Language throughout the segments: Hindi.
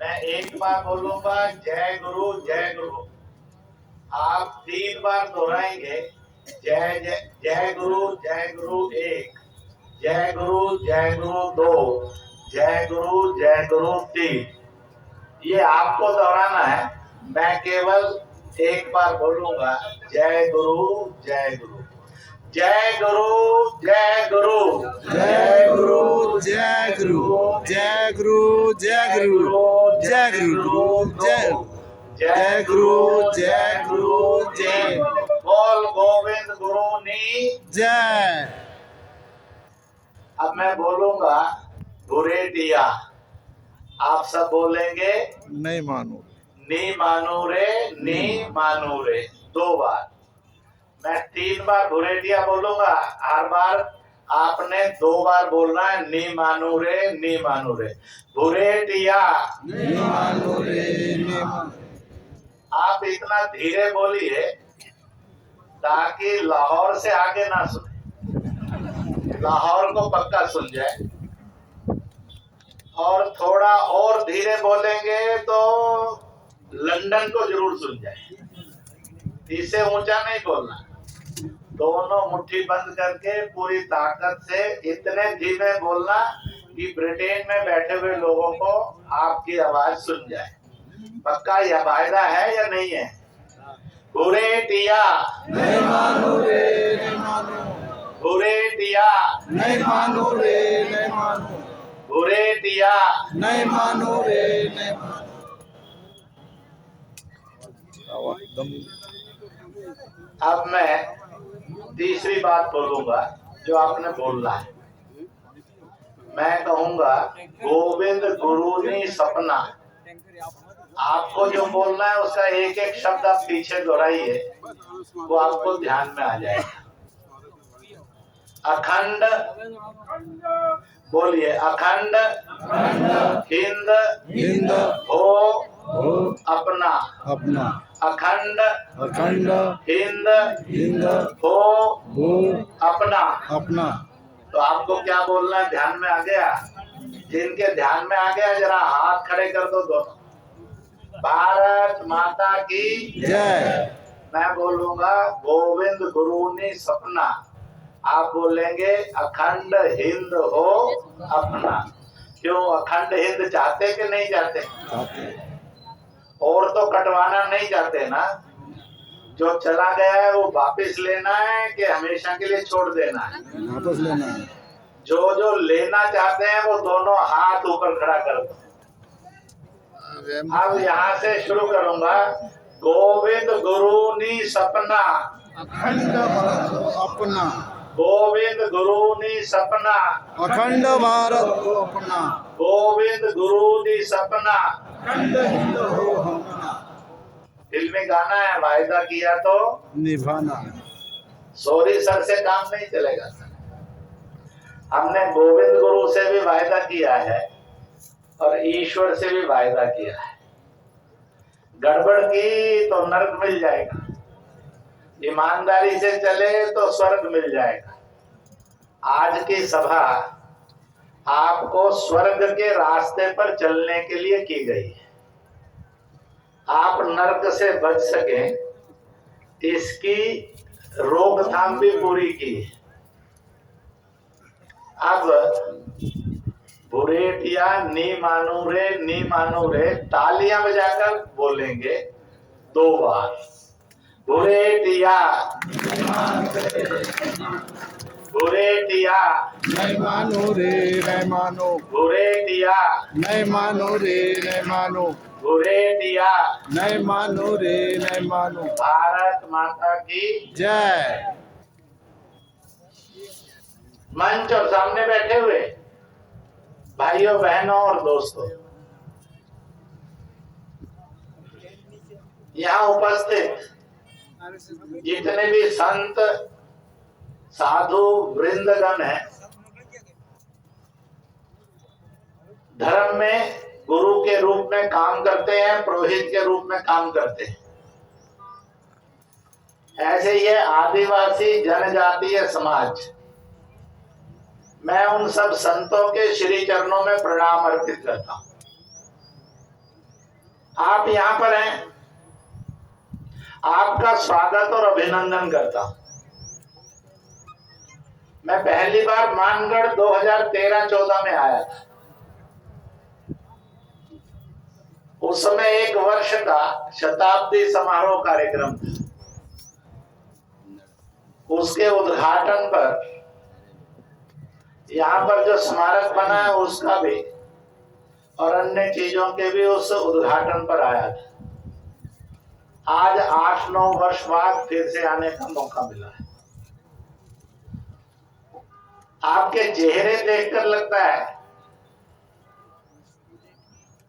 मैं एक बार बोलूंगा जय गुरु जय गुरु, आप 3 बार दोहराएंगे। जय जय जय गुरु एक, जय गुरु दो, जय गुरु तीन। ये आपको दोहराना है। मैं केवल एक बार बोलूंगा जय गुरु जय गुरु, जय गुरु जय गुरु, जय गुरु जय गुरु, जय गुरु जय गुरु, जय गुरु जय, जय गुरु जय गुरु जय। बोल गोविंद गुरु नी जय। अब मैं बोलूंगा गुरेटिया, आप सब बोलेंगे नहीं मानो। नी मानू रे, नी मानू रे। 2 बार। मैं 3 बार गुरेटिया बोलूंगा, हर बार आपने 2 बार बोलना है नी मानू रे, नी मानू रे। गुरेटिया नहीं मानो रे, नहीं मानो। आप इतना धीरे बोलिए ताकि लाहौर से आगे ना सुने, लाहौर को पक्का सुन जाए। और थोड़ा और धीरे बोलेंगे तो लंदन को जरूर सुन जाए। इससे ऊंचा नहीं बोलना, दोनों मुट्ठी बंद करके पूरी ताकत से इतने धीमे बोलना कि ब्रिटेन में बैठे हुए लोगों को आपकी आवाज सुन जाए। पक्का यह वायदा है या नहीं है? गुरेटिया नहीं मानो रे, नहीं मानो। गुरेटिया नहीं मानो रे, नहीं मानो। गुरेटिया नहीं मानो रे, नहीं मानो। अब मैं तीसरी बात बोलूंगा जो आपने बोलना है। मैं कहूंगा गोविंद गुरु नी सपना। आपको जो बोलना है उसका एक एक शब्द आप पीछे दोहराइए, वो आपको ध्यान में आ जाएगा। अखंड बोलिए, अखंड हिंद हिंद हो हो अपना, अपना। अखंड अखंड हिंद हिंद हो हो अपना। अपना। तो आपको क्या बोलना है, ध्यान में आ गया? जिनके ध्यान में आ गया जरा हाथ खड़े कर दो दोनों। भारत माता की जय। मैं बोलूंगा गोविंद गुरु ने सपना, आप बोलेंगे अखंड हिंद हो अपना। क्यों अखंड हिंद चाहते कि नहीं चाहते? और तो कटवाना नहीं चाहते ना? जो चला गया है वो वापस लेना है कि हमेशा के लिए छोड़ देना है? वापस लेना है। जो जो लेना चाहते हैं वो दोनों हाथ ऊपर खड़ा कर दो। अब यहाँ से शुरू करूंगा। गोविंद गुरु नी सपना, अखंड भारत अपना। गोविंद गुरु नी सपना, अखंड भारत को अपना। गोविंद गुरु नी सपना। अखंड हिंद हो अपना। फिल्मी गाना है, वायदा किया तो निभाना। सॉरी सर से काम नहीं चलेगा सर। हमने गोविंद गुरु से भी वायदा किया है और ईश्वर से भी वायदा किया है। गड़बड़ की तो नरक मिल जाएगा, ईमानदारी से चले तो स्वर्ग मिल जाएगा। आज की सभा आपको स्वर्ग के रास्ते पर चलने के लिए की गई है। आप नरक से बच सकें इसकी रोकथाम भी पूरी की है। अब बुरेटिया नी मानू रे तालियां बजाकर बोलेंगे 2 बार। बुरेटिया बुरेटिया नहीं मानो रे, नहीं मानो। बुरेटिया नहीं मानो रे, नहीं मानो। बुरेटिया नहीं मानो रे, नहीं मानो। भारत माता की जय। मंच और सामने बैठे हुए भाइयों बहनों और दोस्तों, यहाँ उपस्थित जितने भी संत साधु वृंदगण हैं, धर्म में गुरु के रूप में काम करते हैं, पुरोहित के रूप में काम करते हैं। ऐसे ये आदिवासी जनजातीय समाज, मैं उन सब संतों के श्री चरणों में प्रणाम अर्पित करता हूं। आप यहाँ पर हैं, आपका स्वागत और अभिनंदन करता हूं। मैं पहली बार मानगढ़ 2013-14 में आया था। उस समय 1 वर्ष का शताब्दी समारोह कार्यक्रम था। उसके उद्घाटन पर यहाँ पर जो स्मारक बना है उसका भी और अन्य चीजों के भी उस उद्घाटन पर आया था। आज 8-9 वर्ष बाद फिर से आने का मौका मिला है। आपके चेहरे देखकर लगता है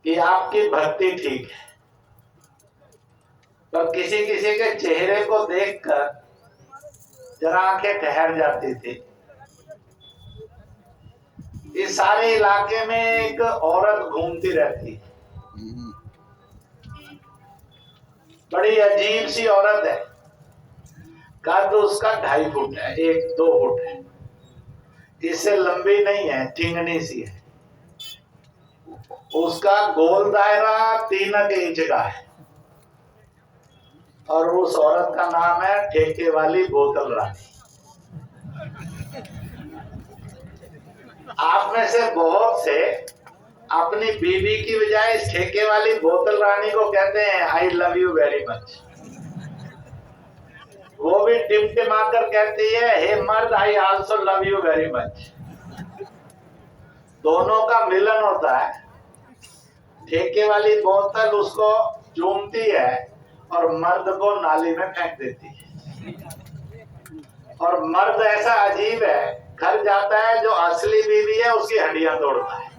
कि आपकी भक्ति ठीक है, पर किसी किसी के चेहरे को देखकर जरा आंखें ठहर जाती थी। इस सारे इलाके में एक औरत घूमती रहती है, बड़ी अजीब सी औरत है। कद उसका 2.5 फुट है, 1-2 फुट है, इससे लंबी नहीं है, ठिंगनी सी है। उसका गोल दायरा 3 इंच का है और उस औरत का नाम है ठेके वाली बोतल रानी। आप में से बहुत से अपनी बीवी की बजाय इस ठेके वाली बोतल रानी को कहते हैं I love you very much. वो भी टिमटिमा कर कहती है हे मर्द I also love you very much. दोनों का मिलन होता है। ठेके वाली बोतल उसको चूमती है और मर्द को नाली में फेंक देती है। और मर्द ऐसा अजीब है, घर जाता है, जो असली बीवी है उसकी हड्डियां तोड़ता है।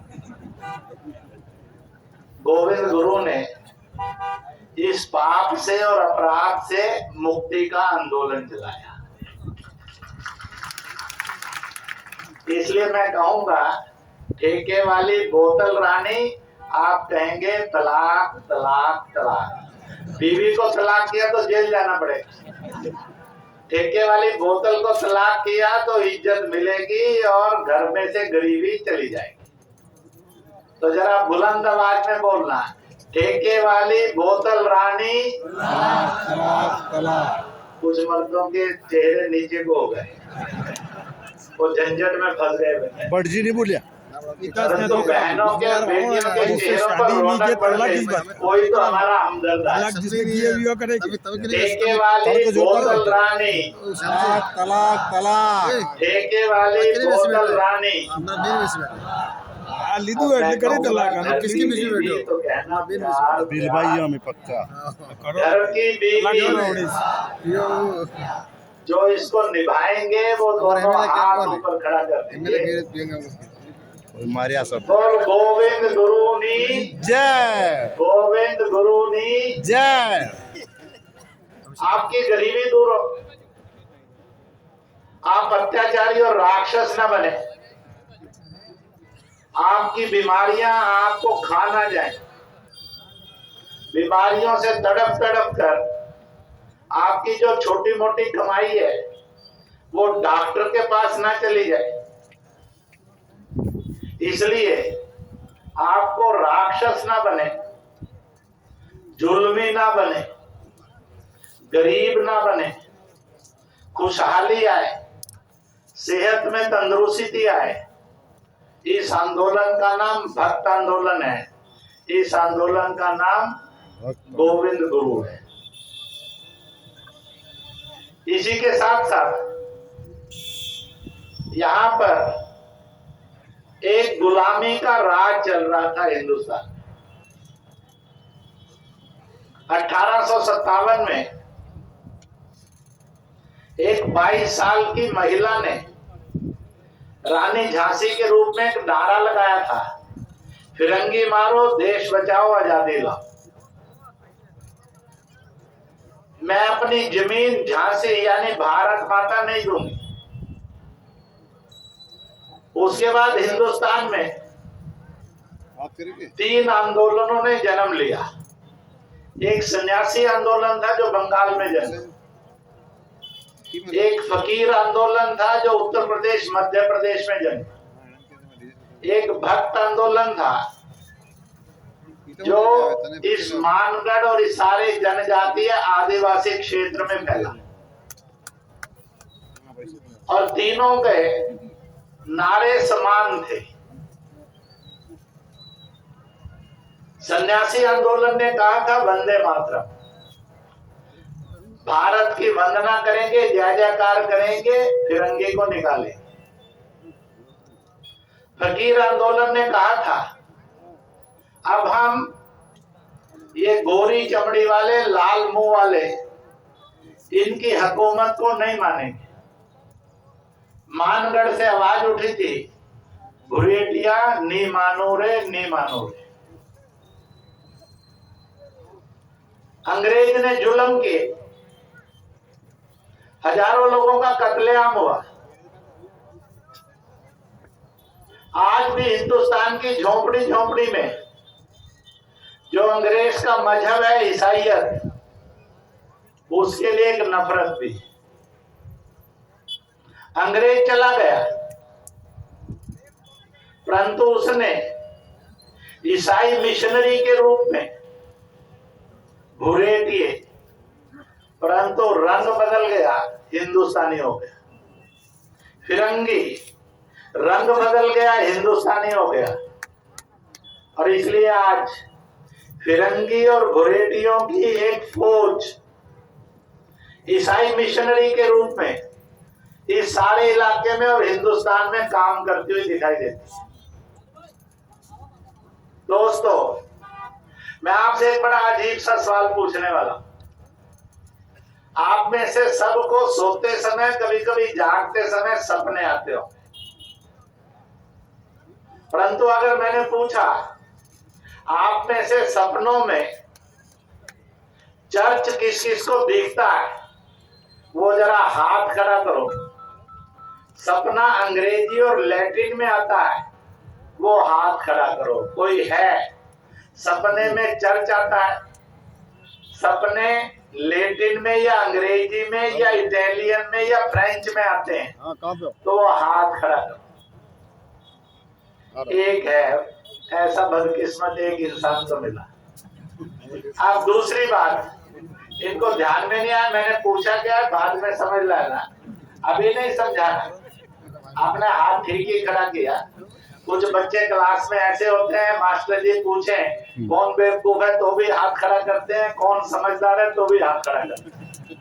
गोविंद गुरु ने इस पाप से और अपराध से मुक्ति का आंदोलन चलाया। इसलिए मैं कहूंगा ठेके वाली बोतल रानी, आप कहेंगे तलाक तलाक तलाक। बीवी को तलाक किया तो जेल जाना पड़ेगा, ठेके वाली बोतल को तलाक किया तो इज्जत मिलेगी और घर में से गरीबी चली जाएगी। तो जरा बुलंद आवाज में बोलना, ठेके वाली बोतल रानी तलाक तलाक तलाक। कुछ मर्दों के चेहरे नीचे को हो गए, वो झंझट में फंस गए। बट जी नहीं बोलिया परंतु बहनों के बेटियों के चेहरों पर रौनक बढ़ गई। कोई तो हमारा हमदर्द है। ठेके वाली बोतल रानी तलाक तलाक ठेके वाली बोतल रानी लीदू करे तलाक किसकी बीवी बैठो तो कहना प्यार बिल भाइयों में पक्का घर की बीवी जो इसको निभाएंगे वो दोनों हाथ ऊपर खड़ा कर देंगे। मारिया सब बोल गोविंद गुरु नी जय, गोविंद गुरु नी जय। आपकी गरीबी दूर हो, आप अत्याचारी और राक्षस न बने, आपकी बीमारियां आपको खा ना जाए, बीमारियों से तड़प तड़प कर आपकी जो छोटी मोटी कमाई है वो डॉक्टर के पास ना चली जाए। इसलिए आपको राक्षस ना बने, जुल्मी ना बने, गरीब ना बने, खुशहाली आए, सेहत में तंदुरुस्ती आए। इस आंदोलन का नाम भक्त आंदोलन है। इस आंदोलन का नाम गोविंद गुरु है। इसी के साथ साथ यहाँ पर एक गुलामी का राज चल रहा था हिंदुस्तान। 1857 में एक 22 साल की महिला ने रानी झांसी के रूप में एक नारा लगाया था, फिरंगी मारो देश बचाओ आजादी लाओ। मैं अपनी जमीन झांसी यानी भारत माता नहीं दूंगी। उसके बाद हिंदुस्तान में 3 आंदोलनों ने जन्म लिया। एक सन्यासी आंदोलन था जो बंगाल में जन्मा, एक फकीर आंदोलन था जो उत्तर प्रदेश मध्य प्रदेश में जन्मा, एक भक्त आंदोलन था जो इस मानगढ़ और इस सारे जनजातीय आदिवासी क्षेत्र में फैला, और तीनों के नारे समान थे। सन्यासी आंदोलन ने कहा था वंदे मातरम, भारत की वंदना करेंगे, जय जयकार करेंगे, तिरंगे को निकालेंगे। फकीर आंदोलन ने कहा था अब हम ये गोरी चमड़ी वाले, लाल मुंह वाले, इनकी हुकूमत को नहीं मानेंगे। मानगढ़ से आवाज उठी थी, भुरेटिया नी मानो रे, नी मानो रे। अंग्रेज ने जुल्म किए, हजारों लोगों का कत्लेआम हुआ। आज भी हिंदुस्तान की झोपड़ी झोपड़ी में जो अंग्रेज का मजहब है ईसाईयत, उसके लिए एक नफरत भी। अंग्रेज चला गया, परंतु उसने ईसाई मिशनरी के रूप में भुरेटिए, परंतु रंग बदल गया, हिंदुस्तानी हो गया। फिरंगी रंग बदल गया, हिंदुस्तानी हो गया। और इसलिए आज फिरंगी और भुरेटियों की एक फौज ईसाई मिशनरी के रूप में इस सारे इलाके में और हिंदुस्तान में काम करती हुई दिखाई देती है। दोस्तों, मैं आपसे एक बड़ा अजीब सा सवाल पूछने वाला हूं। आप में से सबको सोते समय, कभी कभी जागते समय सपने आते हो, परंतु अगर मैंने पूछा आप में से सपनों में चर्च किस किस को दिखता है, वो जरा हाथ खड़ा करो। सपना अंग्रेजी और लैटिन में आता है, वो हाथ खड़ा करो। कोई है? सपने में चर्च आता है? सपने लैटिन में या अंग्रेजी में या इटालियन में या फ्रेंच में आते हैं, तो वो हाथ खड़ा करो। एक है ऐसा बदकिस्मत, एक इंसान को मिला। अब दूसरी बात, इनको ध्यान में नहीं आया, मैंने पूछा क्या, बाद में समझ लाना, अभी नहीं समझाना। आपने हाथ ठीक ही खड़ा किया। कुछ बच्चे क्लास में ऐसे होते हैं, मास्टर जी पूछे कौन बेवकूफ है तो भी हाथ खड़ा करते हैं, कौन समझदार है तो भी हाथ खड़ा करते हैं,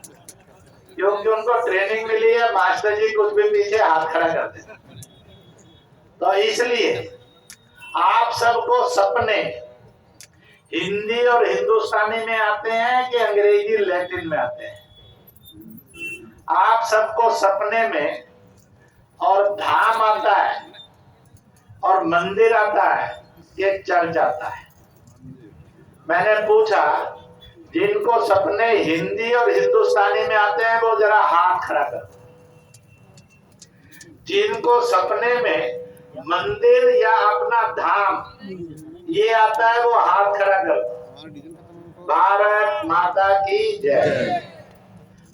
क्योंकि उनको ट्रेनिंग मिली है, मास्टर जी कुछ भी पीछे हाथ खड़ा करते हैं। तो इसलिए आप सबको सपने हिंदी और हिंदुस्तानी में आते हैं कि अंग्रेजी लैटिन में आते हैं? आप सबको सपने में और धाम आता है और मंदिर आता है, ये चर्च आता है। मैंने पूछा जिनको सपने हिंदी और हिंदुस्तानी में आते हैं वो जरा हाथ खड़ा कर। जिनको सपने में मंदिर या अपना धाम ये आता है वो हाथ खड़ा कर। भारत माता की जय।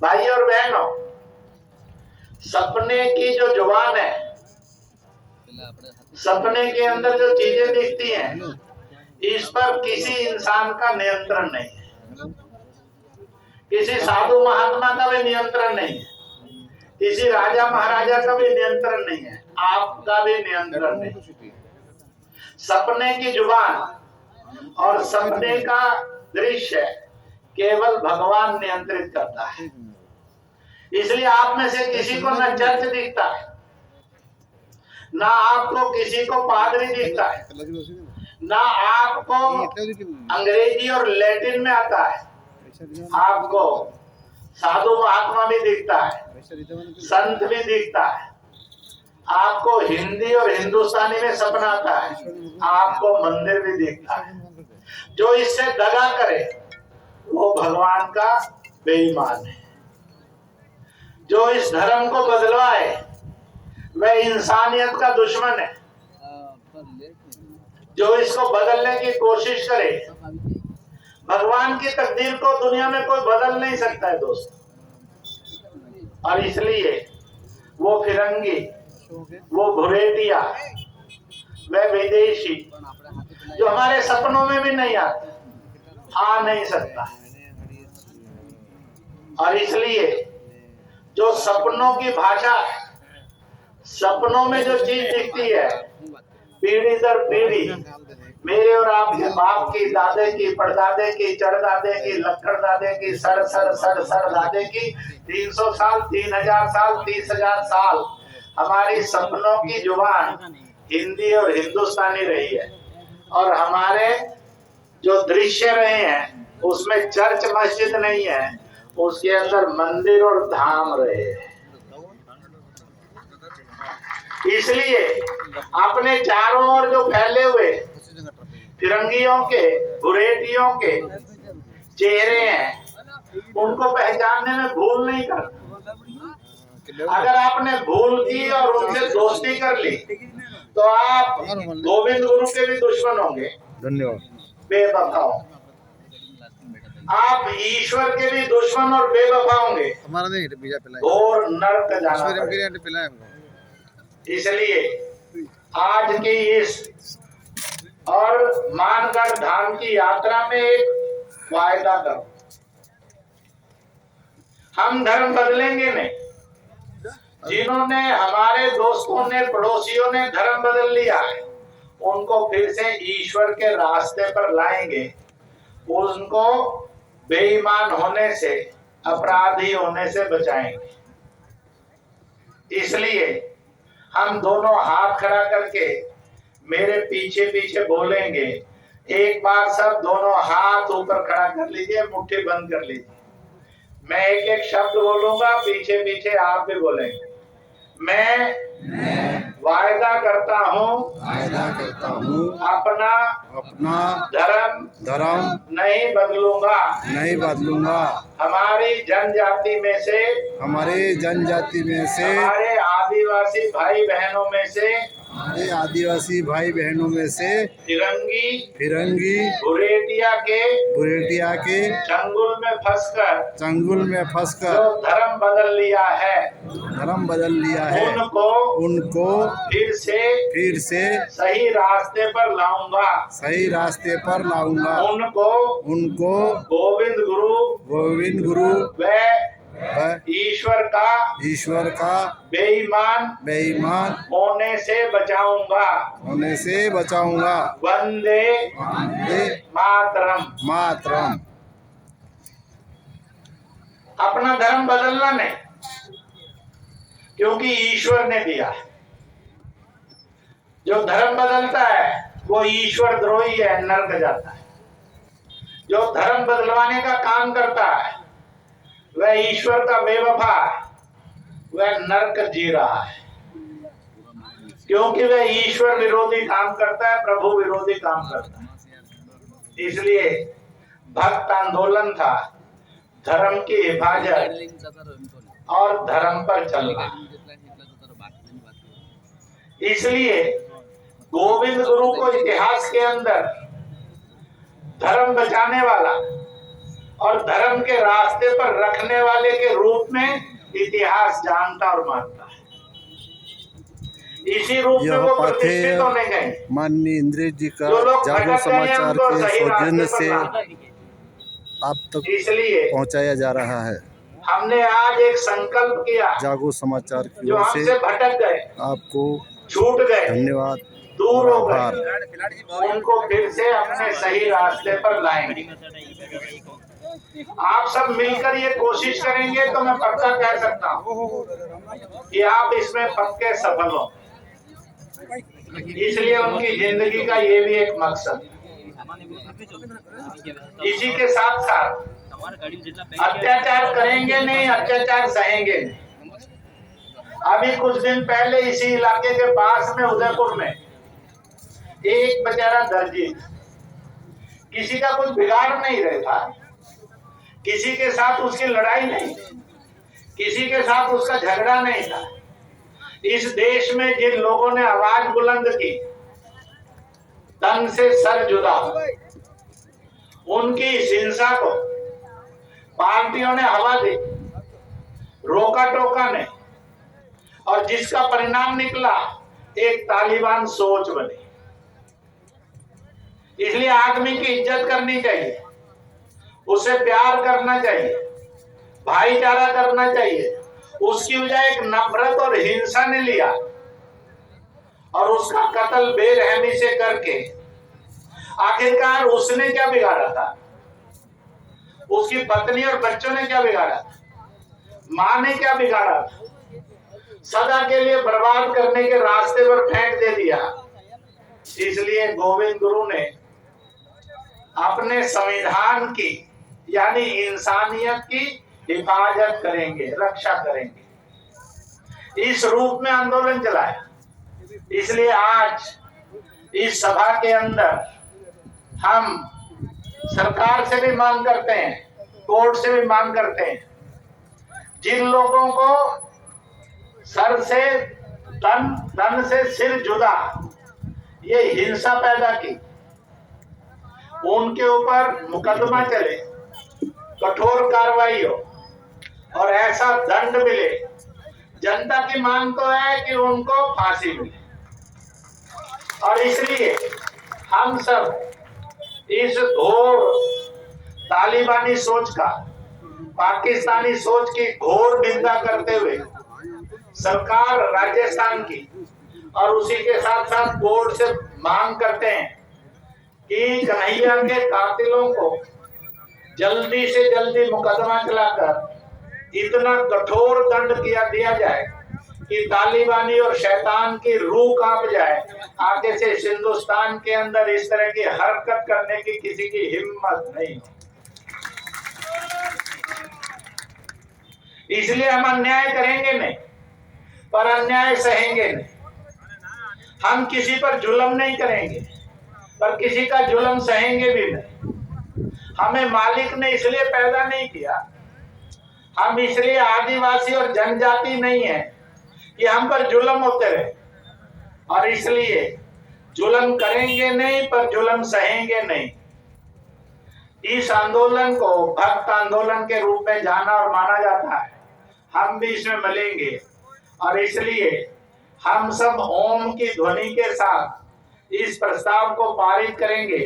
भाई और बहनों, सपने की जो जुबान है, सपने के अंदर जो चीजें दिखती हैं, इस पर किसी इंसान का नियंत्रण नहीं है। किसी साधु महात्मा का भी नियंत्रण नहीं है, किसी राजा महाराजा का भी नियंत्रण नहीं है, आपका भी नियंत्रण नहीं। सपने की जुबान और सपने का दृश्य केवल भगवान नियंत्रित करता है। इसलिए आप में से किसी को न चर्च दिखता है, ना आपको किसी को पादरी दिखता है, ना आपको अंग्रेजी और लैटिन में आता है, आपको साधु महात्मा भी दिखता है, संत भी दिखता है, आपको हिंदी और हिंदुस्तानी में सपना आता है, आपको मंदिर भी दिखता है। जो इससे दगा करे वो भगवान का बेईमान है। जो इस धर्म को बदलवाए वह इंसानियत का दुश्मन है। जो इसको बदलने की कोशिश करे, भगवान की तकदीर को दुनिया में कोई बदल नहीं सकता है दोस्त। और इसलिए वो फिरंगी, वो भुरेटिया, वह विदेशी जो हमारे सपनों में भी नहीं आता, आ नहीं सकता। और इसलिए जो सपनों की भाषा है, सपनों में जो चीज दिखती है, पीढ़ी दर पीढ़ी, मेरे और आपके बाप की, दादे की, परदादे की, चरदादे की, लक्कड़ दादे की, सर सर सर सर दादे की, 300 साल, 3000 साल, 30,000 साल हमारी सपनों की जुबान हिंदी और हिंदुस्तानी रही है। और हमारे जो दृश्य रहे हैं उसमें चर्च मस्जिद नहीं है, उसके अंदर मंदिर और धाम रहे हैं। इसलिए अपने चारों ओर जो फैले हुए फिरंगियों के, बुरेटियों के चेहरे हैं, उनको पहचानने में भूल नहीं करना। अगर आपने भूल की और उनसे दोस्ती कर ली तो आप गोविंद गुरु के भी दुश्मन होंगे। धन्यवाद। बेवफा होंगे। आप ईश्वर के भी दुश्मन और बेवफा होंगे। हमारा नहीं बीजा पिलाए, घोर नरक जाना पड़ेगा। इसलिए आज की इस और मानगढ़ धाम की यात्रा में एक वायदा करो, हम धर्म बदलेंगे नहीं। जिन्होंने, हमारे दोस्तों ने, पड़ोसियों ने धर्म बदल लिया है, उनको फिर से ईश्वर के रास्ते पर लाएंगे, उनको बेईमान होने से, अपराधी होने से बचाएंगे। इसलिए हम दोनों हाथ खड़ा करके मेरे पीछे पीछे बोलेंगे। एक बार सब दोनों हाथ ऊपर खड़ा कर लीजिए, मुट्ठी बंद कर लीजिए। मैं एक एक शब्द बोलूंगा, पीछे पीछे आप भी बोलेंगे। मैं वायदा करता हूँ अपना धर्म नहीं बदलूंगा। हमारी जनजाति में से, हमारे आदिवासी भाई बहनों में से फिरंगी बुरेटिया के चंगुल में फंसकर जो धर्म बदल लिया है, उनको फिर से सही रास्ते पर लाऊंगा। उनको गोविंद गुरु व ईश्वर का बेईमान होने से बचाऊंगा। वंदे मातरम। अपना धर्म बदलना नहीं, क्योंकि ईश्वर ने दिया है। जो धर्म बदलता है वो ईश्वर द्रोही है, नरक जाता है। जो धर्म बदलवाने का काम करता है वह ईश्वर का बेवफा है, वह नरक जी रहा है, क्योंकि वह ईश्वर विरोधी काम करता है, प्रभु विरोधी काम करता है। इसलिए भक्त आंदोलन था धर्म की हिफाजत और धर्म पर चलना। इसलिए गोविंद गुरु को इतिहास के अंदर धर्म बचाने वाला और धर्म के रास्ते पर रखने वाले के रूप में इतिहास जानता और मानता है। इसी रूप में वो प्रतिष्ठित होने गए। माननीय इंद्रेश जी का जागो समाचार के सौजन्य से आप तक इसलिए पहुंचाया जा रहा है। हमने आज एक संकल्प किया, जागो समाचार की जो ओर हमसे से भटक गए, आपको छूट गए, धन्यवाद, दूर हो गए, उनको फिर से अपने सही रास्ते पर लाएंगे। आप सब मिलकर ये कोशिश करेंगे तो मैं पक्का कह सकता हूँ कि आप इसमें पक्के सफल हो। इसलिए उनकी जिंदगी का ये भी एक मकसद। इसी के साथ साथ अत्याचार करेंगे नहीं, अत्याचार सहेंगे नहीं। अभी कुछ दिन पहले इसी इलाके के पास में उदयपुर में एक बेचारा दर्जी, किसी का कुछ बिगाड़ नहीं रहता, किसी के साथ उसकी लड़ाई नहीं, किसी के साथ उसका झगड़ा नहीं था। इस देश में जिन लोगों ने आवाज बुलंद की, तन से सर जुदा, उनकी इस हिंसा को पार्टियों ने हवा दी, रोका टोका नहीं, और जिसका परिणाम निकला एक तालिबान सोच बनी। इसलिए आदमी की इज्जत करनी चाहिए, उसे प्यार करना चाहिए, भाईचारा करना चाहिए। उसकी वजह एक नफरत और हिंसा ने लिया और उसका कत्ल बेरहमी से करके, आखिरकार उसने क्या बिगाड़ा था? उसकी पत्नी और बच्चों ने क्या बिगाड़ा था? मां ने क्या बिगाड़ा था? सदा के लिए बर्बाद करने के रास्ते पर फेंक दे दिया। इसलिए गोविंद गुरु ने अपने संविधान की यानी इंसानियत की हिफाजत करेंगे, रक्षा करेंगे, इस रूप में आंदोलन चलाया। इसलिए आज इस सभा के अंदर हम सरकार से भी मांग करते हैं, कोर्ट से भी मांग करते हैं, जिन लोगों को सर से तन से सिर जुदा ये हिंसा पैदा की, उनके ऊपर मुकदमा चले, कठोर कार्रवाई हो और ऐसा दंड मिले। जनता की मांग तो है कि उनको फांसी मिले और इसलिए हम सब इस घोर तालिबानी सोच का, पाकिस्तानी सोच की घोर निंदा करते हुए सरकार राजस्थान की और उसी के साथ साथ कोर्ट से मांग करते हैं कि कन्हैया के कातिलों को जल्दी से जल्दी मुकदमा चलाकर इतना कठोर दंड दिया जाए कि तालिबानी और शैतान की रूह कांप जाए। आगे से हिंदुस्तान के अंदर इस तरह की हरकत करने की किसी की हिम्मत नहीं। इसलिए हम अन्याय करेंगे नहीं, पर अन्याय सहेंगे नहीं। हम किसी पर जुल्म नहीं करेंगे, पर किसी का जुल्म सहेंगे भी नहीं। हमें मालिक ने इसलिए पैदा नहीं किया, हम इसलिए आदिवासी और जनजाति नहीं है कि हम पर जुल्म होते रहे, और इसलिए जुल्म करेंगे नहीं, पर जुल्म सहेंगे नहीं। इस आंदोलन को भक्त आंदोलन के रूप में जाना और माना जाता है। हम भी इसमें मिलेंगे और इसलिए हम सब ओम की ध्वनि के साथ इस प्रस्ताव को पारित करेंगे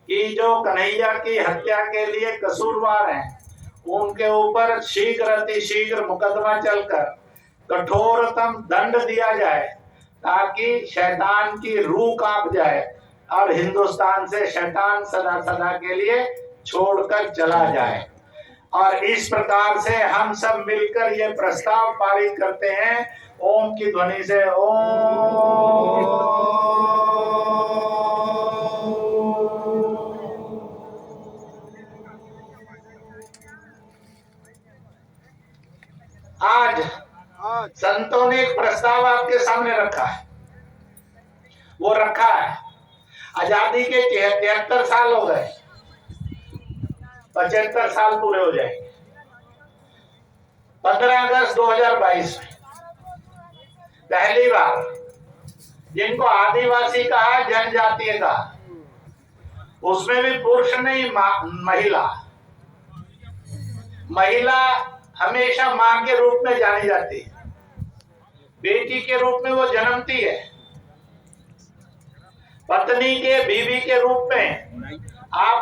कि जो कन्हैया की हत्या के लिए कसूरवार हैं, उनके ऊपर शीघ्र अतिशीघ्र मुकदमा चलकर कठोरतम दंड दिया जाए, ताकि शैतान की रूह कांप जाए और हिंदुस्तान से शैतान सदा सदा के लिए छोड़कर चला जाए। और इस प्रकार से हम सब मिलकर ये प्रस्ताव पारित करते हैं ओम की ध्वनि से। ओम। आज संतों ने एक प्रस्ताव आपके सामने रखा है। वो रखा है, आजादी के 73 साल हो गए, 75 साल पूरे हो जाएंगे 15 अगस्त 2022 में पहली बार जिनको आदिवासी कहा, जनजातीय कहा, उसमें भी पुरुष नहीं महिला हमेशा मां के रूप में जानी जाती है, बेटी के रूप में वो जन्मती है, पत्नी के, बीवी के रूप में आपके